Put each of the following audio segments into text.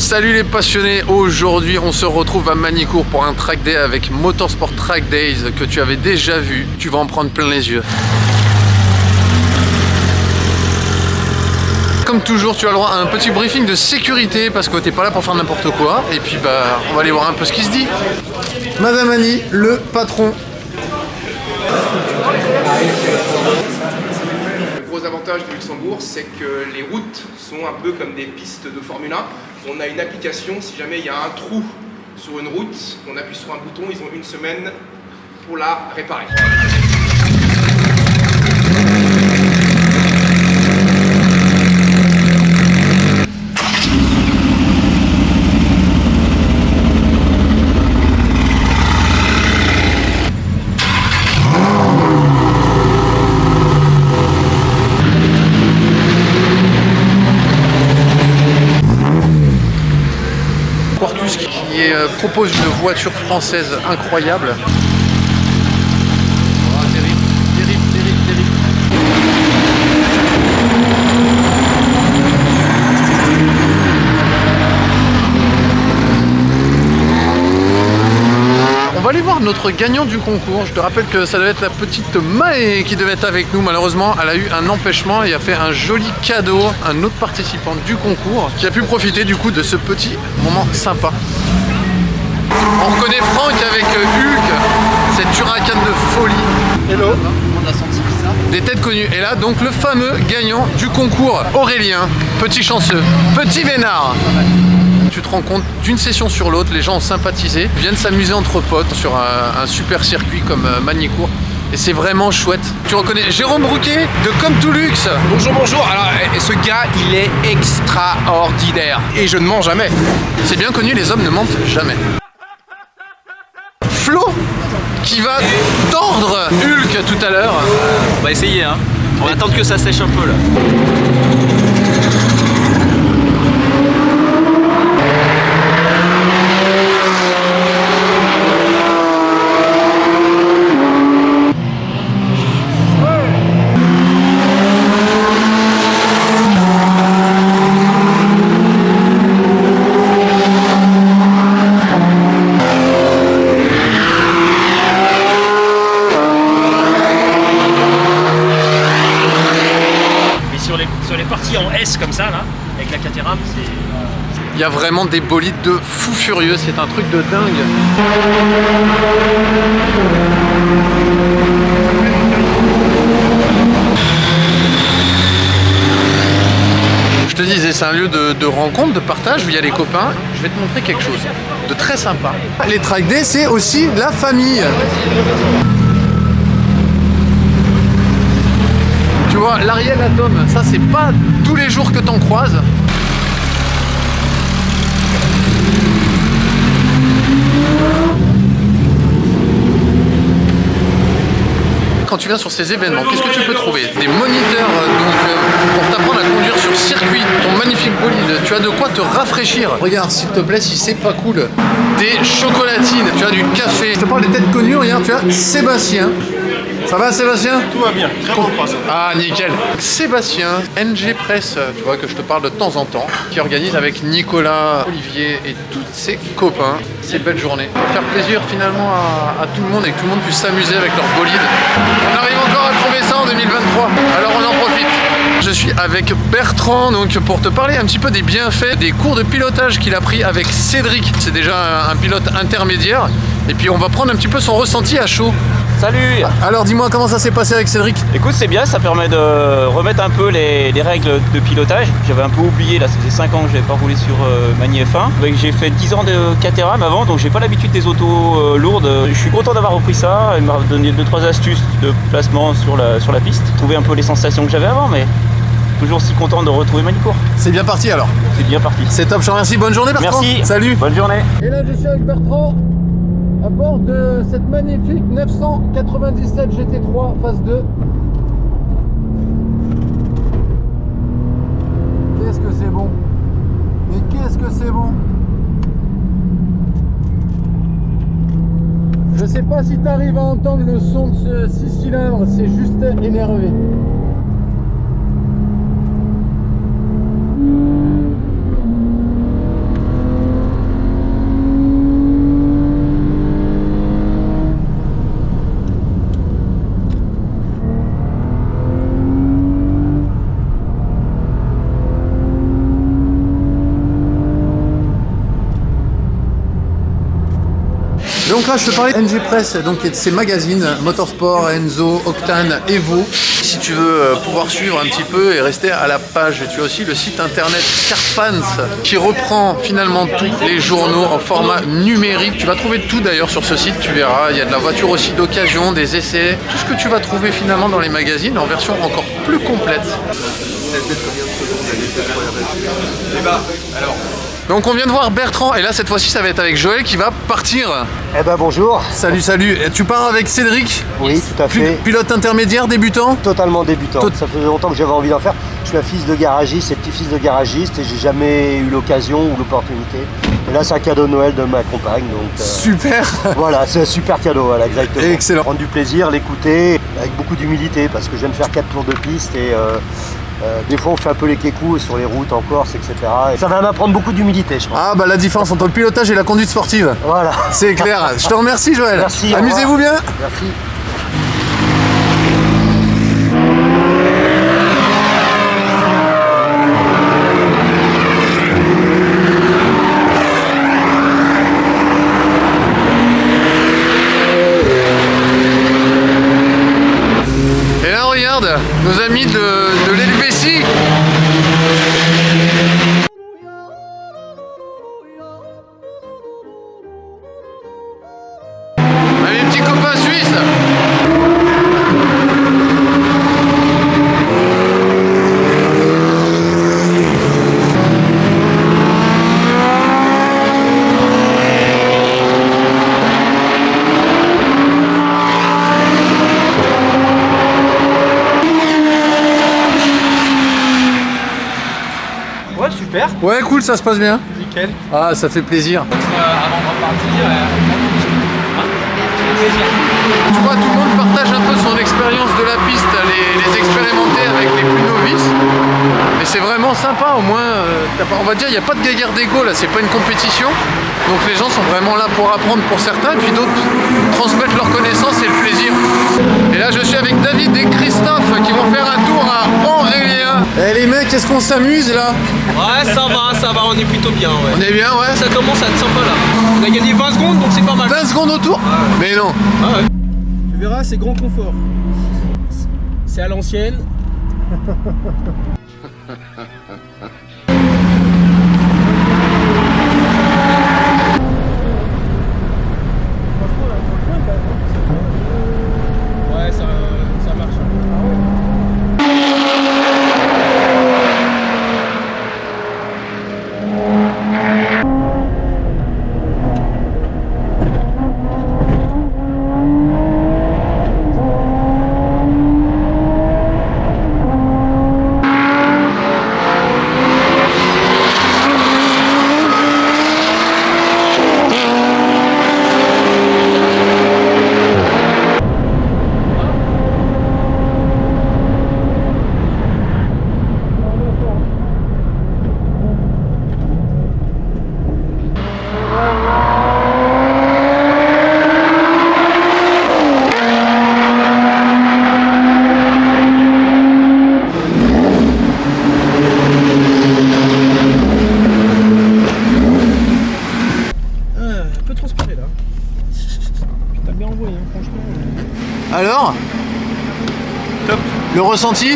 Salut les passionnés, aujourd'hui on se retrouve à Magny-Cours pour un track day avec Motorsport Track Days que tu avais déjà vu, tu vas en prendre plein les yeux. Comme toujours, tu as le droit à un petit briefing de sécurité parce que t'es pas là pour faire n'importe quoi. Et puis bah, on va aller voir un peu ce qui se dit. Madame Annie, le patron. Le gros avantage du Luxembourg, c'est que les routes sont un peu comme des pistes de Formule 1. On a une application, si jamais il y a un trou sur une route, on appuie sur un bouton, ils ont une semaine pour la réparer. Quartus qui propose une voiture française incroyable. Oh, terrible, terrible, terrible, terrible. On va aller voir notre gagnant du concours. Je te rappelle que ça devait être la petite Maë qui devait être avec nous. Malheureusement, elle a eu un empêchement et a fait un joli cadeau à un autre participant du concours qui a pu profiter du coup de ce petit moment sympa. On reconnaît Franck avec Hulk, cette Huracan de folie. Hello. Des têtes connues. Et là, donc, le fameux gagnant du concours, Aurélien. Petit chanceux, petit vénard. Tu te rends compte d'une session sur l'autre, les gens ont sympathisé, viennent s'amuser entre potes sur un super circuit comme Magny-Cours. Et c'est vraiment chouette. Tu reconnais Jérôme Brouquet de Comme Tout Luxe. Bonjour, bonjour. Alors, ce gars, il est extraordinaire. Et je ne mens jamais. C'est bien connu, les hommes ne mentent jamais. Flo qui va tordre Hulk tout à l'heure. On va essayer, hein. On va attendre que ça sèche un peu là. Sur les parties en S comme ça là, avec la Caterham, c'est... Il y a vraiment des bolides de fou furieux, c'est un truc de dingue. Je te disais, c'est un lieu de rencontre, de partage où il y a les copains. Je vais te montrer quelque chose de très sympa. Les track days, c'est aussi la famille. Tu vois, l'Ariel Atom, ça c'est pas tous les jours que t'en croises. Quand tu viens sur ces événements, qu'est-ce que tu peux trouver? Des moniteurs pour t'apprendre à conduire sur circuit, ton magnifique bolide, tu as de quoi te rafraîchir. Regarde s'il te plaît si c'est pas cool. Des chocolatines, tu as du café. Je te parle des têtes connues, regarde, tu as Sébastien. Ça va Sébastien? Tout va bien, très bon croissant. Ah nickel. Sébastien, NG Press, tu vois que je te parle de temps en temps, qui organise avec Nicolas, Olivier et tous ses copains ces belles journées. Pour faire plaisir finalement à tout le monde et que tout le monde puisse s'amuser avec leur bolide. On arrive encore à trouver ça en 2023, alors on en profite. Je suis avec Bertrand donc pour te parler un petit peu des bienfaits des cours de pilotage qu'il a pris avec Cédric. C'est déjà un pilote intermédiaire et puis on va prendre un petit peu son ressenti à chaud. Salut! Alors dis-moi comment ça s'est passé avec Cédric? Écoute, c'est bien, ça permet de remettre un peu les règles de pilotage. J'avais un peu oublié, là ça faisait 5 ans que je n'avais pas roulé sur Magny F1. J'ai fait 10 ans de Caterham avant, donc j'ai pas l'habitude des autos lourdes. Je suis content d'avoir repris ça, il m'a donné 2-3 astuces de placement sur la piste. Trouver un peu les sensations que j'avais avant, mais toujours si content de retrouver Magny-Cours. C'est bien parti alors? C'est bien parti. C'est top, je te remercie, bonne journée Bertrand. Merci. Salut. Bonne journée. Et là je suis avec Bertrand à bord de cette magnifique 997 GT3 phase 2. Qu'est-ce que c'est bon? Mais qu'est-ce que c'est bon? Je sais pas si tu arrives à entendre le son de ce 6 cylindres, c'est juste énervé. là, je te parlais NG Press, donc de ces magazines Motorsport, Enzo, Octane, Evo. Si tu veux pouvoir suivre un petit peu et rester à la page, tu as aussi le site internet Carfans qui reprend finalement tous les journaux en format numérique. Tu vas trouver tout d'ailleurs sur ce site, tu verras. Il y a de la voiture aussi d'occasion, des essais, tout ce que tu vas trouver finalement dans les magazines en version encore plus complète. Donc on vient de voir Bertrand et là cette fois-ci ça va être avec Joël qui va partir. Eh ben bonjour. Salut, salut. Et tu pars avec Cédric? Oui, tout à fait. Pilote intermédiaire, débutant? Totalement débutant. Ça faisait longtemps que j'avais envie d'en faire. Je suis un fils de garagiste et petit-fils de garagiste et j'ai jamais eu l'occasion ou l'opportunité. Et là c'est un cadeau de Noël de ma compagne. Donc, super. Voilà, c'est un super cadeau, voilà, exactement. Excellent. Prendre du plaisir, l'écouter avec beaucoup d'humilité parce que je viens de faire 4 tours de piste et des fois on fait un peu les kékous sur les routes en Corse, etc. Et ça va m'apprendre beaucoup d'humilité, je pense. Ah bah la différence entre le pilotage et la conduite sportive. Voilà. C'est clair. Je te remercie Joël. Merci. Amusez-vous bien. Merci. Et là regarde, nos amis de l'Helvétie. Allez, petits copains suisses. Ouais, super. Ouais, cool, ça se passe bien. Nickel. Ah, ça fait plaisir. Avant de repartir, Tu vois, tout le monde partage un peu son expérience de la piste, les expérimenter avec les plus novices. Mais c'est vraiment sympa, au moins, on va dire, il n'y a pas de guéguerre d'ego là, c'est pas une compétition. Donc les gens sont vraiment là pour apprendre pour certains, et puis d'autres transmettre leurs connaissances et le plaisir. Et là, je suis avec David et Christophe qui vont faire un tour à Aurélien. Eh les mecs, est-ce qu'on s'amuse là? Ouais, ça va, on est plutôt bien, ouais. On est bien, ouais. Ça commence à être sympa là. On a gagné 20 secondes, donc c'est pas mal. 20 secondes au tour? Mais non. Ah ouais. Tu verras, c'est grand confort. C'est à l'ancienne. Ouais, ça marche. Alors? Top. Le ressenti?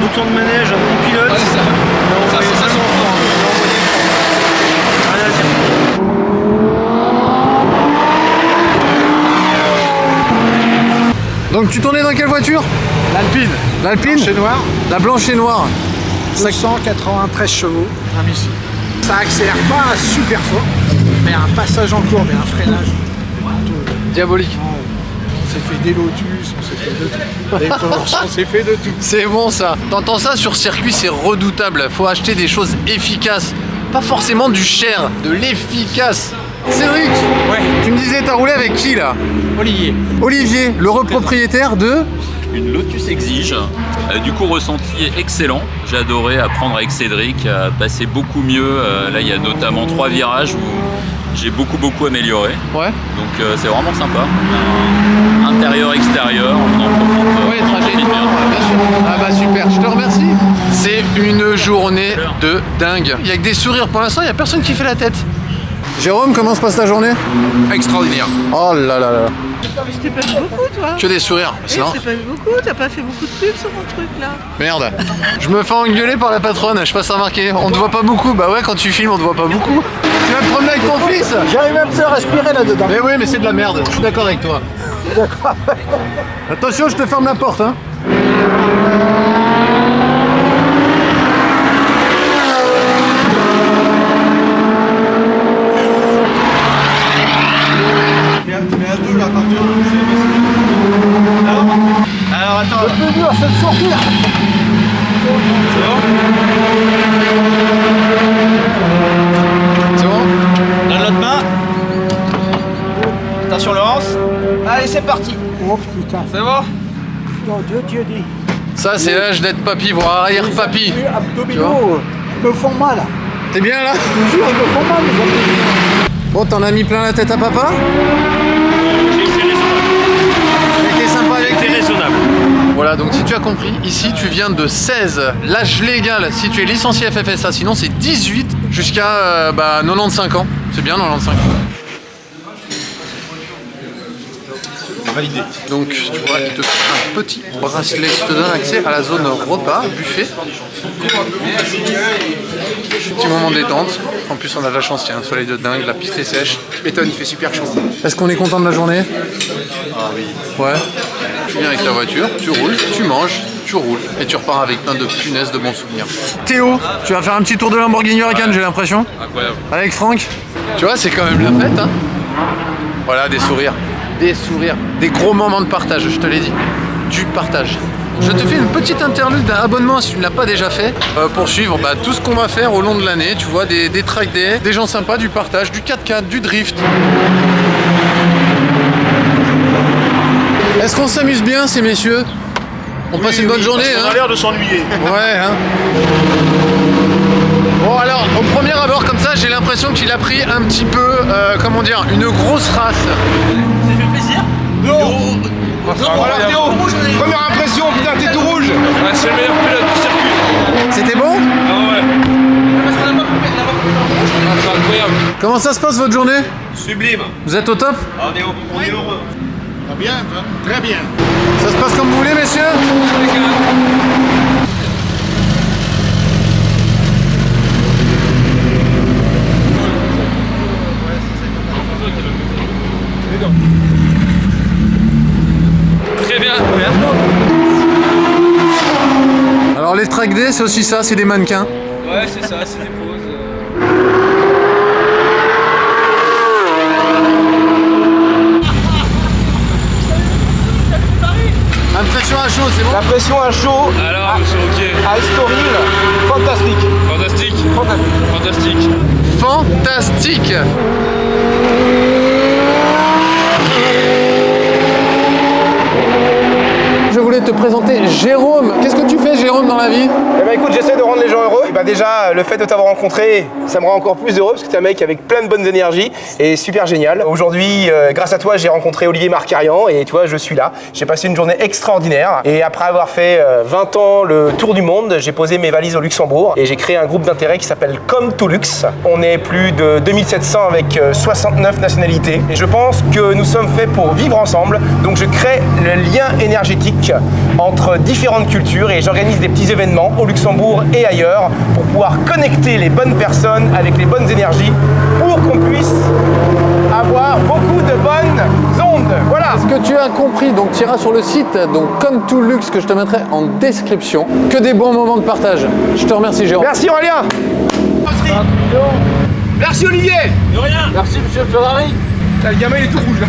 Retour de manège, un bon pilote. Ouais, ça c'est ça. Rien à dire. Donc tu tournais dans quelle voiture? L'Alpine, L'Alpine? chez Noir, La blanche et noire. 293 chevaux, un missile. Ça accélère pas super fort, mais un passage en courbe et un freinage. Diabolique. On s'est fait des Lotus, on s'est fait de tout. Des Porsche, on s'est fait de tout. C'est bon ça. T'entends ça sur circuit, c'est redoutable. Faut acheter des choses efficaces. Pas forcément du cher, de l'efficace. Cédric, Ouais, tu me disais t'as roulé avec qui là? Olivier. Olivier, le repropriétaire de... Une Lotus Exige, du coup ressenti est excellent, j'ai adoré apprendre avec Cédric, à passer beaucoup mieux, là il y a notamment 3 virages où j'ai beaucoup amélioré, Ouais. donc c'est vraiment sympa, intérieur, extérieur, on en profite, trajet bien. bien sûr. Ah bah super, je te remercie. C'est une journée de dingue. Il y a que des sourires pour l'instant, il y a personne qui fait la tête. Jérôme, comment se passe ta journée? Extraordinaire. Oh là là là. Je t'ai pas vu beaucoup, toi. Que des sourires, c'est Oui, non? je t'ai pas vu beaucoup, t'as pas fait beaucoup de pubs sur mon truc là. Merde. Je me fais engueuler par la patronne, je sais pas si t'as remarqué. On te voit pas beaucoup. Bah ouais, quand tu filmes, on te voit pas beaucoup. Tu vas te promener avec ton fils? J'arrive même plus à respirer là-dedans. Mais oui, mais c'est de la merde. Je suis d'accord avec toi. D'accord. Attention, je te ferme la porte, hein. Alors attends. Le plus dur, c'est de sortir. C'est bon? Donne l'autre main. Attention Laurence. Allez, c'est parti. Oh putain. C'est bon? Non, Dieu dit. Ça, c'est l'âge d'être papy, voire arrière-papy. Les abdominaux me font mal. T'es bien là? Je te jure, ils me font mal les abdominaux. Bon, t'en as mis plein la tête à papa? T'es sympa avec lui? raisonnable. Voilà, donc si tu as compris, ici tu viens de 16, l'âge légal si tu es licencié FFSA, sinon c'est 18 jusqu'à 95 ans. C'est bien 95. Validé. Donc tu vois, il te fait un petit bracelet qui te donne accès à la zone repas, buffet. Petit moment de détente. En plus on a de la chance, il y a un soleil de dingue, la piste est sèche. Tu m'étonnes, il fait super chaud. Est-ce qu'on est content de la journée? Ah oui. Ouais. Tu viens avec ta voiture, tu roules, tu manges, tu roules et tu repars avec plein de punaises de bons souvenirs. Théo, tu vas faire un petit tour de Lamborghini Huracan, j'ai l'impression. Incroyable. Avec Franck. Tu vois, c'est quand même la fête, hein. Voilà, des sourires. Des sourires. Des gros moments de partage, je te l'ai dit. Du partage. Je te fais une petite interlude d'un abonnement si tu ne l'as pas déjà fait pour suivre tout ce qu'on va faire au long de l'année. Tu vois, des track days, des gens sympas, du partage, du 4x4, du drift. Est-ce qu'on s'amuse bien, ces messieurs? On passe une bonne journée, hein? On a l'air de s'ennuyer. Ouais, hein. Bon alors, au premier abord comme ça, j'ai l'impression qu'il a pris un petit peu, comment dire, une grosse race. Ça fait plaisir? Non. Alors Théo, première impression, putain, t'es tout rouge. Ouais, c'est le meilleur pilote du circuit. C'était bon? Ah ouais. C'est incroyable. Comment ça se passe votre journée? Sublime. Vous êtes au top? On est heureux. Bien, très bien. Ça se passe comme vous voulez, messieurs? Très bien. Alors les track days, c'est aussi ça, c'est des mannequins. Ouais, c'est ça, c'est des pauses. Impression à chaud, c'est bon? La pression à chaud, Alors, monsieur Roquier, à Estoril, fantastique. fantastique. Fantastique. Fantastique. Fantastique! Je voulais te présenter Jérôme. Qu'est-ce que tu fais, Jérôme, dans la vie? Eh ben écoute, j'essaie de rendre les gens heureux. Et bah déjà, le fait de t'avoir rencontré, ça me rend encore plus heureux parce que t'es un mec avec plein de bonnes énergies et super génial. Aujourd'hui, grâce à toi, j'ai rencontré Olivier Marcarian et tu vois, je suis là. J'ai passé une journée extraordinaire et après avoir fait 20 ans le tour du monde, j'ai posé mes valises au Luxembourg et j'ai créé un groupe d'intérêt qui s'appelle Come to Lux. On est plus de 2700 avec 69 nationalités et je pense que nous sommes faits pour vivre ensemble. Donc je crée le lien énergétique entre différentes cultures et j'organise des petits événements au Luxembourg et ailleurs pour pouvoir connecter les bonnes personnes avec les bonnes énergies pour qu'on puisse avoir beaucoup de bonnes ondes. Voilà. Ce que tu as compris, donc tu iras sur le site, donc Come to Lux, que je te mettrai en description. Que des bons moments de partage. Je te remercie, Jérôme. Merci Aurélien. Merci Olivier. De rien. Merci Monsieur Ferrari. Le gamin il est tout rouge là.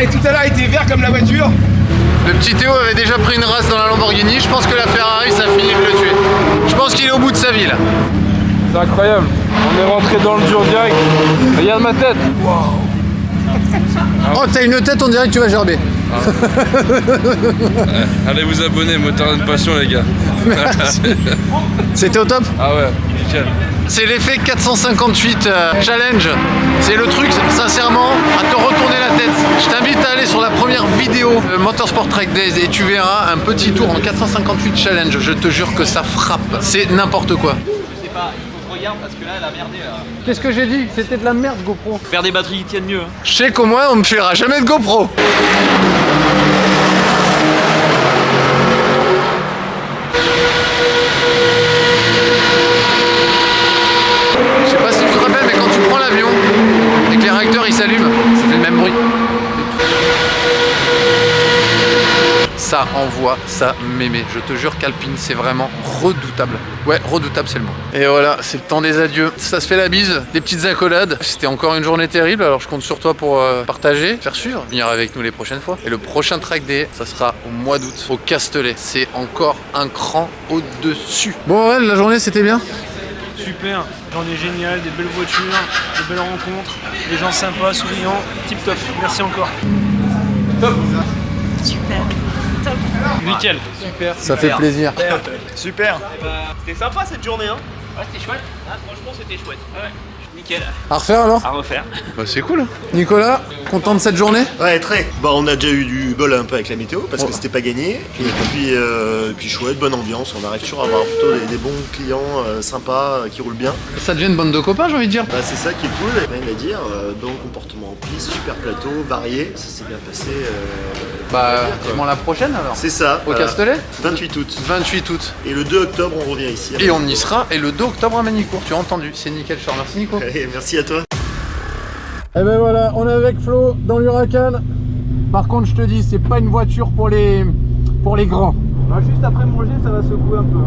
Et tout à l'heure il était vert comme la voiture. Le petit Théo avait déjà pris une race dans la Lamborghini. Je pense que la Ferrari, ça finit de le tuer. Je pense qu'il est au bout de sa vie, là. C'est incroyable. On est rentré dans le dur direct. Regarde ma tête. Oh, t'as une tête, on dirait que tu vas gerber. Allez vous abonner, moteur de passion les gars. C'était au top? Ah ouais, nickel. C'est l'effet 458 challenge. C'est le truc, sincèrement, à te retourner la tête. Je t'invite à aller sur la première vidéo Motorsport Track Days et tu verras un petit tour en 458 challenge. Je te jure que ça frappe. C'est n'importe quoi. Je sais pas, il faut regarde parce que là, elle a merdé. Là. Qu'est-ce que j'ai dit? C'était de la merde GoPro. Faire des batteries qui tiennent mieux. Hein. Je sais qu'au moins on me filera jamais de GoPro. Je sais pas si tu te rappelles, mais quand tu prends l'avion et que les réacteurs ils s'allument, ça fait le même bruit. Ça envoie, ça mémé. Je te jure qu'Alpine, c'est vraiment redoutable. Ouais, redoutable, c'est le mot. Et voilà, c'est le temps des adieux. Ça se fait la bise, des petites accolades. C'était encore une journée terrible, alors je compte sur toi pour partager, faire suivre, venir avec nous les prochaines fois. Et le prochain track day, ça sera au mois d'août, au Castellet. C'est encore un cran au-dessus. Bon, ouais, la journée, c'était bien? Super, journée géniale, des belles voitures, des belles rencontres, des gens sympas, souriants, tip top. Merci encore. Super. Nickel. Super. Ça fait plaisir. Super. C'était sympa cette journée, hein? Ouais, c'était chouette. Ah, franchement, c'était chouette. Ouais. Nickel. À refaire alors? À refaire. Bah, c'est cool. Nicolas, content de cette journée? Ouais, très. Bah, on a déjà eu du bol un peu avec la météo parce que c'était pas gagné. Et puis chouette, bonne ambiance. On arrive toujours à avoir plutôt des bons clients sympas qui roulent bien. Ça devient une bande de copains, j'ai envie de dire. Bah, c'est ça qui est cool. Rien à dire. Bon comportement en piste, super plateau, varié. Ça s'est bien passé. Bah, vivement la prochaine alors. C'est ça. Au Castellet? 28 août. 28 août. Et le 2 octobre, on revient ici. Et on y sera. Et le 2 octobre à Manicourt. Tu as entendu? C'est nickel. Je te remercie, Nico. Et merci à toi. Et ben voilà, on est avec Flo dans l'Huracan. Par contre, je te dis, c'est pas une voiture pour les grands. Juste après manger, ça va secouer un peu.